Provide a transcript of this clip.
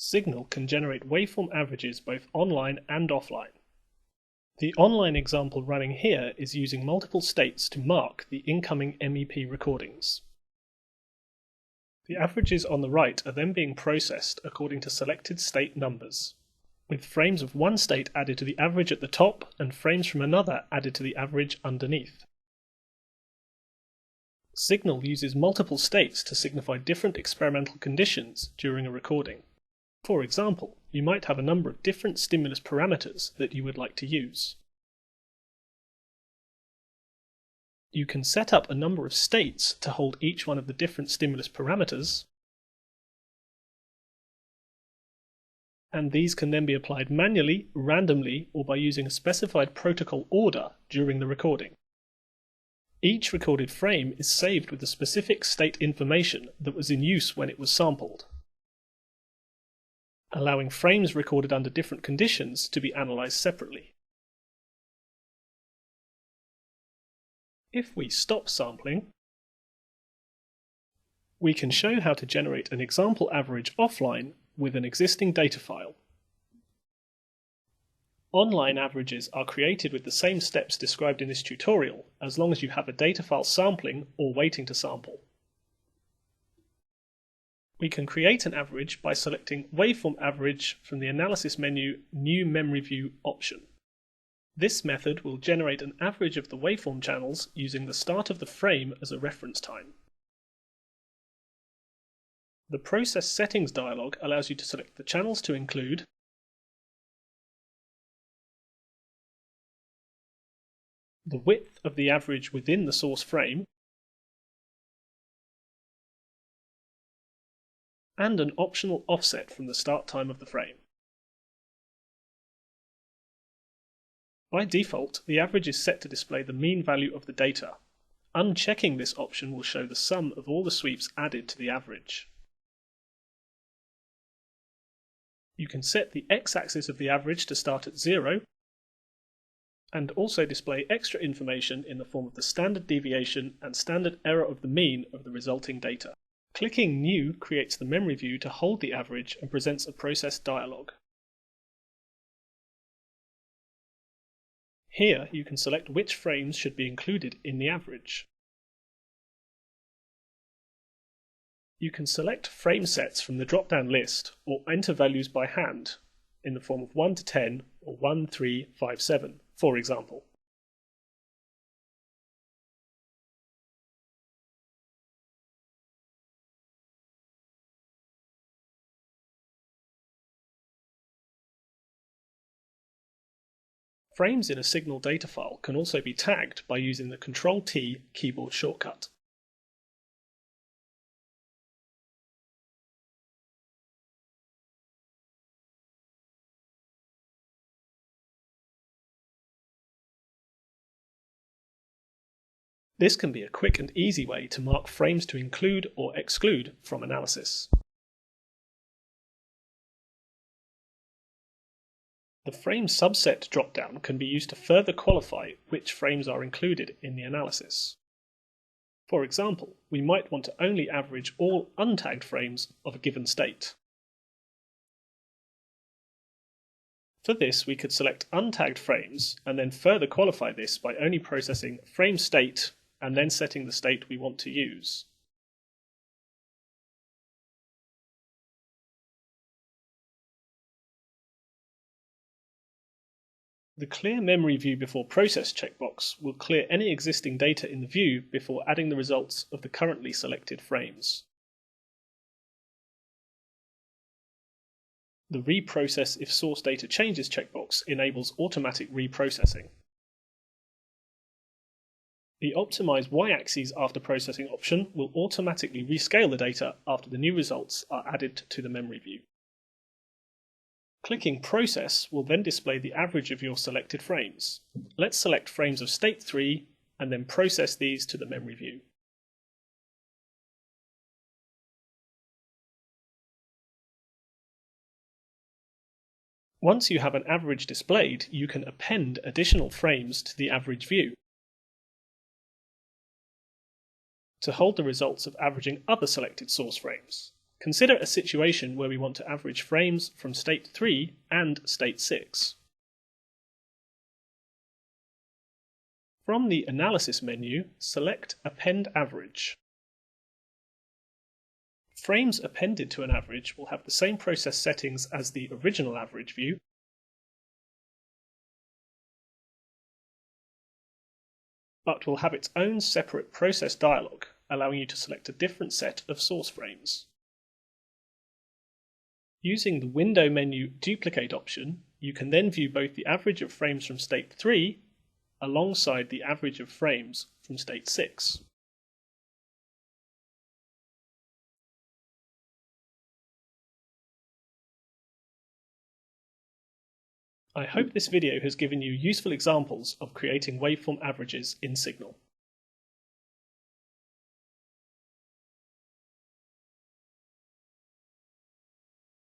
Signal can generate waveform averages both online and offline. The online example running here is using multiple states to mark the incoming MEP recordings. The averages on the right are then being processed according to selected state numbers, with frames of one state added to the average at the top and frames from another added to the average underneath. Signal uses multiple states to signify different experimental conditions during a recording. For example, you might have a number of different stimulus parameters that you would like to use. You can set up a number of states to hold each one of the different stimulus parameters, and these can then be applied manually, randomly, or by using a specified protocol order during the recording. Each recorded frame is saved with the specific state information that was in use when it was sampled, allowing frames recorded under different conditions to be analysed separately. If we stop sampling, we can show how to generate an example average offline with an existing data file. Online averages are created with the same steps described in this tutorial, as long as you have a data file sampling or waiting to sample. We can create an average by selecting Waveform Average from the Analysis menu New Memory View option. This method will generate an average of the waveform channels using the start of the frame as a reference time. The Process Settings dialog allows you to select the channels to include, the width of the average within the source frame, and an optional offset from the start time of the frame. By default, the average is set to display the mean value of the data. Unchecking this option will show the sum of all the sweeps added to the average. You can set the x-axis of the average to start at 0, and also display extra information in the form of the standard deviation and standard error of the mean of the resulting data. Clicking New creates the memory view to hold the average and presents a process dialog. Here you can select which frames should be included in the average. You can select frame sets from the drop-down list or enter values by hand in the form of 1 to 10 or 1, 3, 5, 7, for example. Frames in a Signal data file can also be tagged by using the Ctrl-T keyboard shortcut. This can be a quick and easy way to mark frames to include or exclude from analysis. The frame subset drop-down can be used to further qualify which frames are included in the analysis. For example, we might want to only average all untagged frames of a given state. For this, we could select untagged frames and then further qualify this by only processing frame state and then setting the state we want to use. The Clear Memory View Before Process checkbox will clear any existing data in the view before adding the results of the currently selected frames. The Reprocess if source data changes checkbox enables automatic reprocessing. The Optimize Y-axis after processing option will automatically rescale the data after the new results are added to the memory view. Clicking Process will then display the average of your selected frames. Let's select frames of state 3 and then process these to the memory view. Once you have an average displayed, you can append additional frames to the average view to hold the results of averaging other selected source frames. Consider a situation where we want to average frames from state 3 and state 6. From the Analysis menu, select Append Average. Frames appended to an average will have the same process settings as the original average view, but will have its own separate process dialog, allowing you to select a different set of source frames. Using the Window menu Duplicate option, you can then view both the average of frames from state 3 alongside the average of frames from state 6. I hope this video has given you useful examples of creating waveform averages in Signal.